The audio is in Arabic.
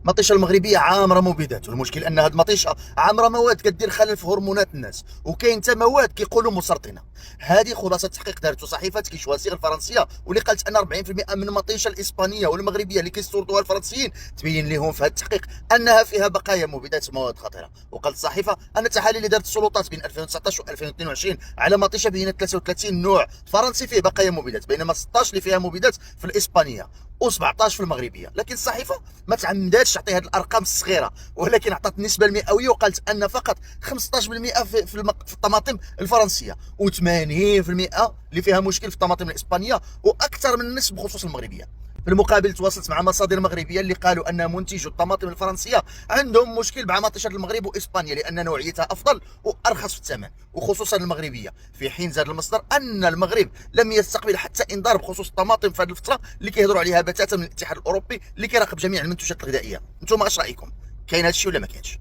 المطيشه المغربيه عامره مبيدات، والمشكل ان هاد المطيشه عامره مواد كدير خلل في هرمونات الناس، وكاين حتى مواد كيقولوا مسرطنه. هذه خلاصه تحقيق دارته صحيفه كيشواسيغ الفرنسيه، واللي قالت ان 40% من المطيشه الاسبانيه والمغربيه اللي كيستوردوها الفرنسيين تبين لهم في هذا التحقيق انها فيها بقايا مبيدات مواد خطيره. وقالت الصحيفه ان التحاليل اللي دارت السلطات بين 2019 و 2022 على مطيشه بينت 33 نوع فرنسي فيه بقايا مبيدات، بينما 16 اللي فيها مبيدات في الاسبانيه و17 في المغربيه. لكن الصحيفه ما تعمداتش تعطي هذه الارقام الصغيره، ولكن عطات النسبه المئويه وقالت ان فقط 15% في الطماطم الفرنسيه، و80% اللي فيها مشكل في الطماطم الاسبانيه، واكثر من النصف بخصوص المغربيه. في المقابل تواصلت مع مصادر مغربيه اللي قالوا ان منتجو الطماطم الفرنسيه عندهم مشكل مع مطيشه المغرب واسبانيا لان نوعيتها افضل وارخص في الثمن، وخصوصا المغربيه. في حين زاد المصدر ان المغرب لم يستقبل حتى انذار بخصوص الطماطم في هذه الفتره اللي كيهضروا عليها بتاتا من الاتحاد الاوروبي اللي كيراقب جميع المنتوجات الغذائيه. انتم اش رايكم؟ كاين هذا الشيء ولا ما كاينش؟